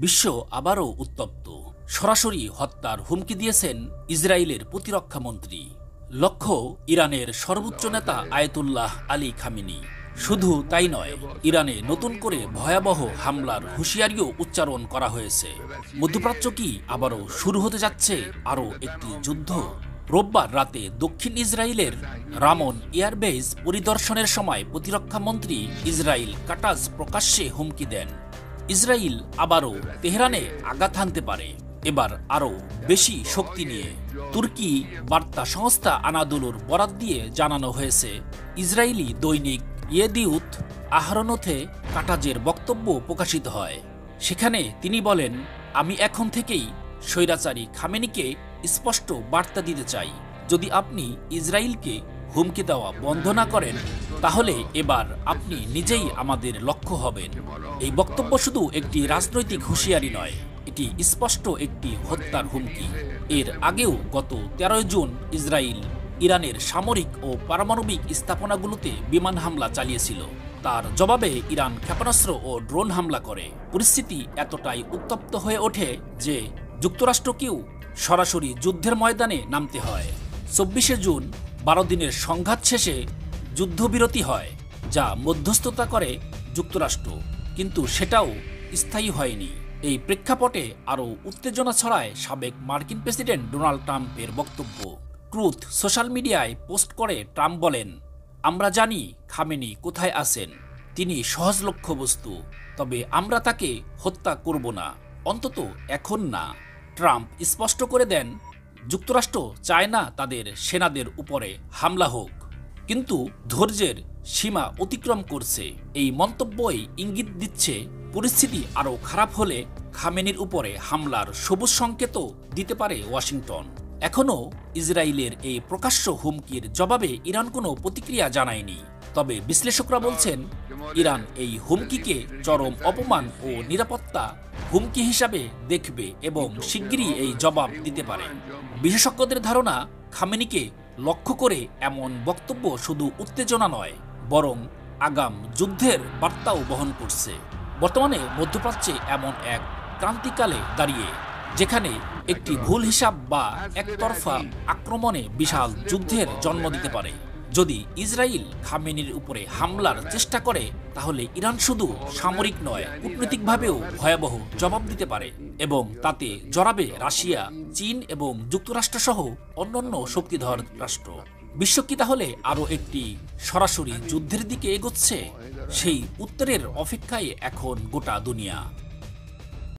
বিশ্ব আবারও উত্তপ্ত। সরাসরি হত্যার হুমকি দিয়েছেন ইসরায়েলের প্রতিরক্ষা মন্ত্রী। লক্ষ্য ইরানের সর্বোচ্চ নেতা আয়াতুল্লাহ আলী খামেনি। শুধু তাই নয়, ইরানে নতুন করে ভয়াবহ হামলার হুঁশিয়ারিও উচ্চারণ করা হয়েছে। মধ্যপ্রাচ্য কি আবারও শুরু হতে যাচ্ছে আরও একটি যুদ্ধ? রোববার রাতে দক্ষিণ ইসরায়েলের রামন এয়ারবেজ পরিদর্শনের সময় প্রতিরক্ষা মন্ত্রী ইসরায়েল কাটাজ প্রকাশ্যে হুমকি দেন, ইসরায়েল আবারও তেহরানে আঘাত হানতে পারে, এবার আরও বেশি শক্তি নিয়ে। তুর্কি বার্তা সংস্থা আনাদোলুর বরাত দিয়ে জানানো হয়েছে, ইসরায়েলি দৈনিক ইয়েদিউত আহরনথে কাটাজের বক্তব্য প্রকাশিত হয়। সেখানে তিনি বলেন, আমি এখন থেকেই স্বৈরাচারী খামেনিকে স্পষ্ট বার্তা দিতে চাই, যদি আপনি ইসরায়েলকে হুমকি দেওয়া বন্ধ না করেন তাহলে এবার আপনি নিজেই আমাদের লক্ষ্য হবেন। এই বক্তব্য শুধু একটি রাজনৈতিক হুঁশিয়ারি নয়, এটি স্পষ্ট একটি হত্যার হুমকি। এর আগেও গত 13 জুন ইসরায়েল ইরানের সামরিক ও পারমাণবিক স্থাপনাগুলোতে বিমান হামলা চালিয়েছিল। তার জবাবে ইরান ক্ষেপণাস্ত্র ও ড্রোন হামলা করে। পরিস্থিতি এতটাই উত্তপ্ত হয়ে ওঠে যে যুক্তরাষ্ট্রকেও সরাসরি যুদ্ধের ময়দানে নামতে হয়। 24 জুন 12 দিনের সংঘাত শেষে যুদ্ধবিরতি হয়, যা মধ্যস্থতা করে যুক্তরাষ্ট্র, কিন্তু সেটাও স্থায়ী হয়নি। এই প্রেক্ষাপটে আরও উত্তেজনা ছড়ায় সাবেক মার্কিন প্রেসিডেন্ট ডোনাল্ড ট্রাম্পের বক্তব্য। ট্রুথ সোশ্যাল মিডিয়ায় পোস্ট করে ট্রাম্প বলেন, আমরা জানি খামেনি কোথায় আছেন, তিনি সহজ লক্ষ্যবস্তু, তবে আমরা তাকে হত্যা করব না, অন্তত এখন না। ট্রাম্প স্পষ্ট করে দেন, যুক্তরাষ্ট্র চায় না তাদের সেনাদের উপরে হামলা হোক, কিন্তু ধৈর্যের সীমা অতিক্রম করছে। এই মন্তব্যই ইঙ্গিত দিচ্ছে পরিস্থিতি আরও খারাপ হলে খামেনির উপরে হামলার সবুজ সংকেতও দিতে পারে ওয়াশিংটন। এখনও ইসরায়েলের এই প্রকাশ্য হুমকির জবাবে ইরান কোনো প্রতিক্রিয়া জানায়নি, তবে বিশ্লেষকরা বলছেন ইরান এই হুমকিকে চরম অপমান ও নিরাপত্তা হুমকি হিসাবে দেখবে এবং শিগগিরই এই জবাব দিতে পারে। বিশেষজ্ঞদের ধারণা, খামেনিকে লক্ষ্য করে এমন বক্তব্য শুধু উত্তেজনা নয়, বরং আগাম যুদ্ধের বার্তাও বহন করছে। বর্তমানে মধ্যপ্রাচ্যে এমন এক ক্রান্তিকালে দাঁড়িয়ে, যেখানে একটি ভুল হিসাব বা একতরফা আক্রমণে বিশাল যুদ্ধের জন্ম দিতে পারে। যদি ইসরায়েল খামেনির উপরে হামলার চেষ্টা করে, তাহলে ইরান শুধু সামরিক নয়, কূটনৈতিকভাবেও ভয়াবহ জবাব দিতে পারে, এবং তাতে জড়াবে রাশিয়া, চীন এবং যুক্তরাষ্ট্র সহ অন্যান্য শক্তিধর রাষ্ট্র। বিশ্ব কি তাহলে আরও একটি সরাসরি যুদ্ধের দিকে এগোচ্ছে? সেই উত্তরের অপেক্ষায় এখন গোটা দুনিয়া।